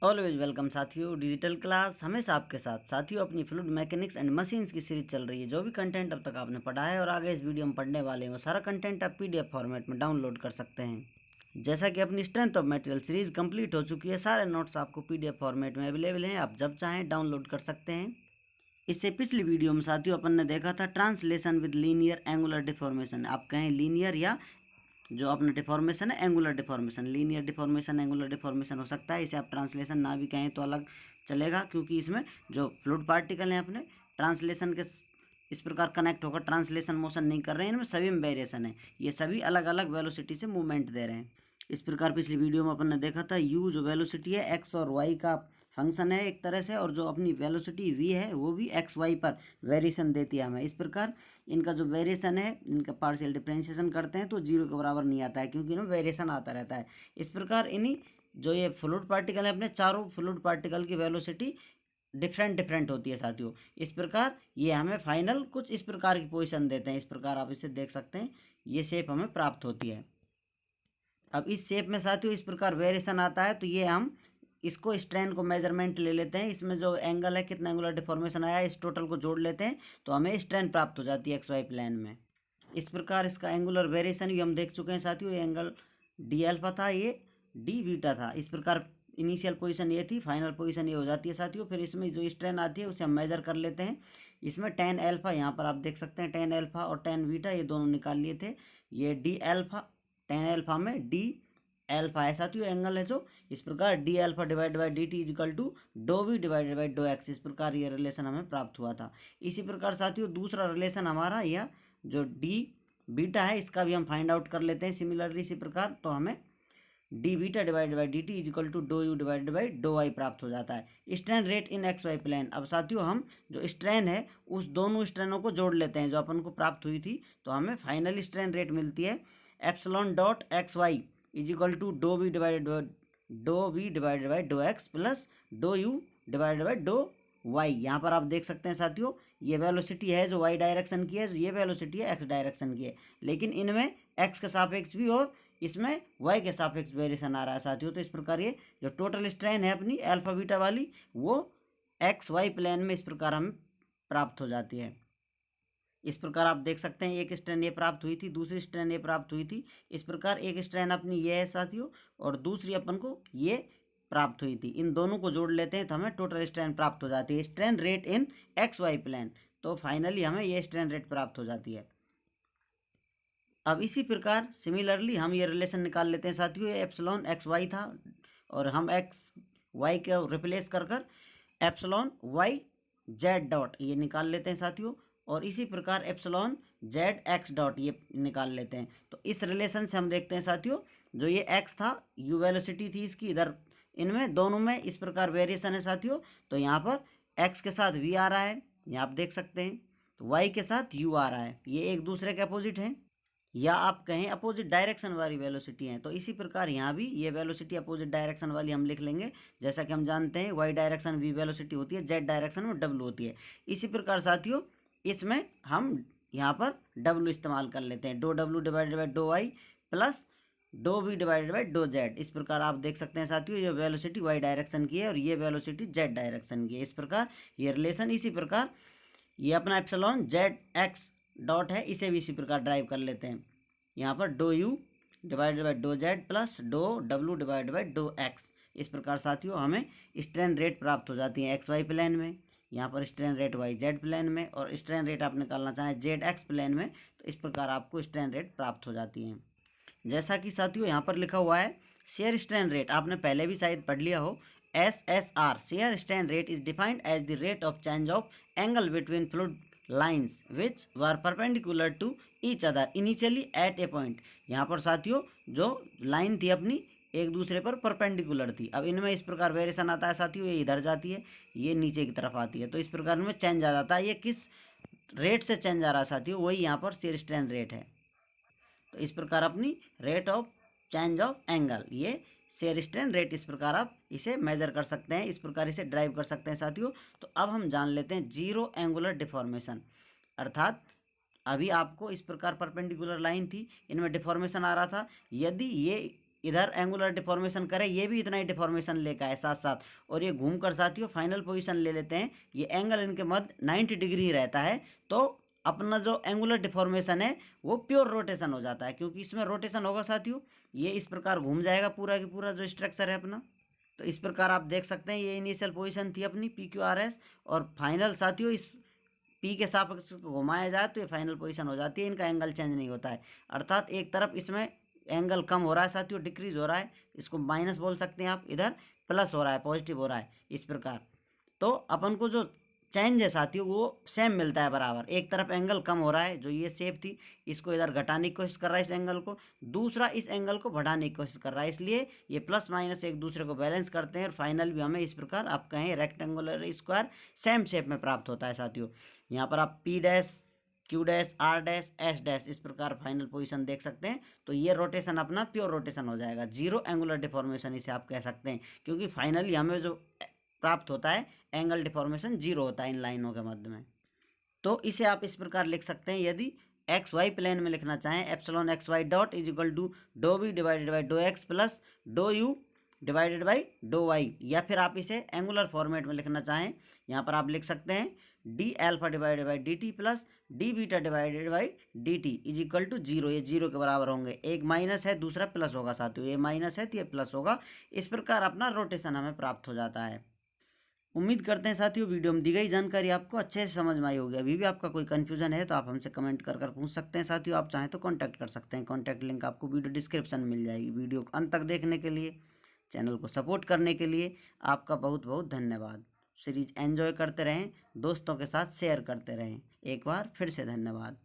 Always welcome साथियों, digital class हमेशा आपके साथ। साथियों, अपनी फ्लूइड मैकेनिक्स एंड मशीन्स की सीरीज चल रही है। जो भी कंटेंट अब तक आपने पढ़ा है और आगे इस वीडियो में पढ़ने वाले हैं, वो सारा कंटेंट आप पीडीएफ फॉर्मेट में डाउनलोड कर सकते हैं। जैसा कि अपनी strength of material series complete हो चुकी है, सारे नोट्स आपको पीडीएफ फॉर्मेट में अवेलेबल हैं। आप जब चाहें डाउनलोड कर सकते हैं। इससे पिछली वीडियो में साथियों अपन ने देखा था translation with linear angular deformation. आप कहें लीनियर या जो अपना डिफॉर्मेशन है angular deformation, linear deformation angular deformation हो सकता है। इसे आप ट्रांसलेशन ना भी कहें तो अलग चलेगा, क्योंकि इसमें जो फ्लूइड पार्टिकल हैं अपने ट्रांसलेशन के इस प्रकार कनेक्ट होकर ट्रांसलेशन मोशन नहीं कर रहे हैं। इनमें सभी में वेरिएशन है, ये सभी अलग अलग वेलोसिटी से मूवमेंट दे रहे हैं। इस प्रकार पिछली वीडियो में अपन ने देखा था u जो वेलोसिटी है एक्स और वाई का फंक्शन है एक तरह से, और जो अपनी वेलोसिटी v है वो भी एक्स वाई पर वेरिएशन देती है हमें। इस प्रकार इनका जो वेरिएशन है, इनका पार्शियल डिफरेंशिएशन करते हैं तो जीरो के बराबर नहीं आता है, क्योंकि इनमें वेरिएशन आता रहता है। इस प्रकार इन्हीं जो ये फ्लूइड पार्टिकल है अपने चारों फ्लूइड पार्टिकल की वेलोसिटी डिफरेंट होती है साथियों। इस प्रकार ये हमें फाइनल कुछ इस प्रकार की पोजीशन देते हैं। इस प्रकार आप इसे देख सकते हैं, ये शेप हमें प्राप्त होती है। अब इस शेप में साथियों इस प्रकार वेरिएशन आता है, तो ये हम इसको स्ट्रेन को मेजरमेंट ले लेते हैं। इसमें जो एंगल है, कितना एंगुलर डिफॉर्मेशन आया, इस टोटल को जोड़ लेते हैं तो हमें स्ट्रेन प्राप्त हो जाती है एक्स वाई प्लेन में। इस प्रकार इसका एंगुलर वेरिएशन भी हम देख चुके हैं साथियों। ये एंगल डी अल्फा था, ये डी बीटा था। इस प्रकार इनिशियल पोजीशन ये थी, फाइनल पोजीशन ये हो जाती है साथियों। फिर इसमें जो स्ट्रेन आती है उसे हम मेजर कर लेते हैं। इसमें टेन अल्फा, यहाँ पर आप देख सकते हैं टेन अल्फा और टेन बीटा ये दोनों निकाल लिए थे। ये डी अल्फा, टेन अल्फा में डी अल्फा है साथियों एंगल है जो। इस प्रकार d alpha divide by d t is equal to do v divided by do x. इस प्रकार ये रिलेशन हमें प्राप्त हुआ था। इसी प्रकार साथियों दूसरा रिलेशन हमारा यह जो डी बीटा है, इसका भी हम फाइंड आउट कर लेते हैं सिमिलरली। इसी प्रकार तो हमें d beta divided by d t is equal to do u divided by do y प्राप्त हो जाता है। Strain rate in x y plane. अब साथियों हम जो स्ट्रेन है उस दोनों स्ट्रेनों को जोड़ लेते हैं जो अपन को प्राप्त हुई थी, तो हमें फाइनल स्ट्रेन रेट मिलती है epsilon dot x y is equal to do v divided by do x plus do u divided by do y. यहाँ पर आप देख सकते हैं साथियों, ये वेलोसिटी है जो वाई डायरेक्शन की है, ये वेलोसिटी है एक्स डायरेक्शन की है, लेकिन इनमें एक्स के सापेक्ष भी और इसमें वाई के सापेक्ष वेरिएशन आ रहा है साथियों। तो इस प्रकार ये जो टोटल स्ट्रेन है अपनी अल्फा बीटा वाली, वो एक्स वाई प्लेन में इस प्रकार हमें प्राप्त हो जाती है। इस प्रकार आप देख सकते हैं एक स्ट्रेन ये प्राप्त हुई थी, दूसरी स्ट्रेन ये प्राप्त हुई थी। इस प्रकार एक स्ट्रेन अपनी ये है साथियों, और दूसरी अपन को ये प्राप्त हुई थी। इन दोनों को जोड़ लेते हैं तो हमें टोटल स्ट्रेन प्राप्त हो जाती है, strain rate in x y plane. तो फाइनली हमें ये स्ट्रेन रेट प्राप्त हो जाती है। अब इसी प्रकार सिमिलरली हम ये रिलेशन निकाल लेते हैं साथियों। ये एप्सिलॉन एक्स वाई था और हम एक्स वाई को रिप्लेस कर कर एप्सिलॉन वाई जेड डॉट ये निकाल लेते हैं साथियों, और इसी प्रकार एप्सिलॉन जेड एक्स डॉट ये निकाल लेते हैं। तो इस रिलेशन से हम देखते हैं साथियों, जो ये एक्स था यू वेलोसिटी थी इसकी, इधर इनमें दोनों में इस प्रकार वेरिएशन है साथियों। तो यहाँ पर एक्स के साथ वी आ रहा है, यहाँ आप देख सकते हैं, तो वाई के साथ यू आ रहा है। ये एक दूसरे के अपोजिट हैं, या आप कहें अपोजिट डायरेक्शन वाली वेलोसिटी है। तो इसी प्रकार यहाँ भी ये वेलोसिटी अपोजिट डायरेक्शन वाली हम लिख लेंगे। जैसा कि हम जानते हैं वाई डायरेक्शन वी वेलोसिटी होती है, जेड डायरेक्शन में डब्ल्यू होती है। इसी प्रकार साथियों इसमें हम यहाँ पर डब्ल्यू इस्तेमाल कर लेते हैं, डो डब्ल्यू divided by do y plus do v divided by do z. इस प्रकार आप देख सकते हैं साथियों ये वेलोसिटी वाई डायरेक्शन की है और ये वेलोसिटी जेड डायरेक्शन की है। इस प्रकार ये रिलेशन, इसी प्रकार ये अपना एप्सिलॉन जेड एक्स डॉट है, इसे भी इसी प्रकार ड्राइव कर लेते हैं। यहाँ पर do u divided by do z plus do डब्ल्यू डिवाइडेड बाई डो एक्स। इस प्रकार साथियों हमें स्ट्रेन रेट प्राप्त हो जाती है एक्स वाई प्लेन में, यहाँ पर strain rate y z plane में, और स्ट्रेन रेट आप निकालना चाहें जेड एक्स प्लेन में, तो इस प्रकार आपको स्ट्रेन रेट प्राप्त हो जाती है। जैसा कि साथियों यहाँ पर लिखा हुआ है शेयर स्ट्रेन रेट, आपने पहले भी शायद पढ़ लिया हो। SSR shear strain rate is defined as the rate of change of angle between fluid lines which were perpendicular to each other initially at a point. यहाँ पर साथियों जो लाइन थी अपनी एक दूसरे पर परपेंडिकुलर थी। अब इनमें इस प्रकार वेरिएशन आता है साथियों, ये इधर जाती है, ये नीचे की तरफ आती है, तो इस प्रकार में चेंज आ जाता है। ये किस रेट से चेंज आ रहा है साथियों, वही यहाँ पर शेयर स्ट्रेन रेट है। तो इस प्रकार अपनी rate of change of angle, ये शेयर स्ट्रेन रेट, इस प्रकार आप इसे मेजर कर सकते हैं, इस प्रकार इसे ड्राइव कर सकते हैं साथियों। तो अब हम जान लेते हैं जीरो एंगुलर डिफॉर्मेशन, अर्थात अभी आपको इस प्रकार परपेंडिकुलर लाइन थी, इनमें डिफॉर्मेशन आ रहा था। यदि ये इधर एंगुलर डिफॉर्मेशन करे, ये भी इतना ही डिफॉर्मेशन लेकर आए साथ साथ, और ये घूम कर साथियों फाइनल पोजीशन ले लेते हैं। ये एंगल इनके मध्य 90 डिग्री रहता है, तो अपना जो एंगुलर डिफॉर्मेशन है वो प्योर रोटेशन हो जाता है, क्योंकि इसमें रोटेशन होगा साथियों। ये इस प्रकार घूम जाएगा पूरा की पूरा जो स्ट्रक्चर है अपना। तो इस प्रकार आप देख सकते हैं ये इनिशियल पोजीशन थी अपनी PQRS, और फाइनल साथियों इस P के सापेक्ष घुमाया जाए तो ये फाइनल पोजीशन हो जाती है। इनका एंगल चेंज नहीं होता है, अर्थात एक तरफ इसमें एंगल कम हो रहा है साथियों, डिक्रीज हो रहा है, इसको माइनस बोल सकते हैं आप, इधर प्लस हो रहा है, पॉजिटिव हो रहा है इस प्रकार। तो अपन को जो चेंज है साथियों वो सेम मिलता है बराबर। एक तरफ एंगल कम हो रहा है, जो ये शेप थी इसको इधर घटाने की कोशिश कर रहा है इस एंगल को, दूसरा इस एंगल को बढ़ाने की कोशिश कर रहा है, इसलिए ये प्लस माइनस एक दूसरे को बैलेंस करते हैं, और फाइनल भी हमें इस प्रकार आप कहें रेक्टेंगुलर स्क्वायर सेम शेप में प्राप्त होता है साथियों। यहाँ पर आप P dash, Q dash, R dash, S dash इस प्रकार फाइनल पोजीशन देख सकते हैं। तो ये रोटेशन अपना प्योर रोटेशन हो जाएगा, जीरो एंगुलर डिफॉर्मेशन इसे आप कह सकते हैं, क्योंकि फाइनली हमें जो प्राप्त होता है एंगल डिफॉर्मेशन जीरो होता है इन लाइनों के मध्य में। तो इसे आप इस प्रकार लिख सकते हैं, यदि एक्स वाई प्लेन में लिखना चाहें, epsilon x y dot is equal to do v divided by do x plus do u divided by do y, या फिर आप इसे एंगुलर फॉर्मेट में लिखना चाहें, यहाँ पर आप लिख सकते हैं d alpha divided by d t plus d beta divided by d t is equal to zero. ये जीरो के बराबर होंगे, एक माइनस है दूसरा प्लस होगा साथियों, ये माइनस है तो ये प्लस होगा। इस प्रकार अपना रोटेशन हमें प्राप्त हो जाता है। उम्मीद करते हैं साथियों वीडियो में दी गई जानकारी आपको अच्छे से समझ में आई होगी। अभी भी आपका कोई कन्फ्यूजन है तो आप हमसे कमेंट कर पूछ सकते हैं साथियों, आप चाहें तो कांटेक्ट कर सकते हैं, कांटेक्ट लिंक आपको वीडियो डिस्क्रिप्शन में मिल जाएगी। वीडियो को अंत तक देखने के लिए, चैनल को सपोर्ट करने के लिए आपका बहुत बहुत धन्यवाद। सीरीज एंजॉय करते रहें, दोस्तों के साथ शेयर करते रहें। एक बार फिर से धन्यवाद।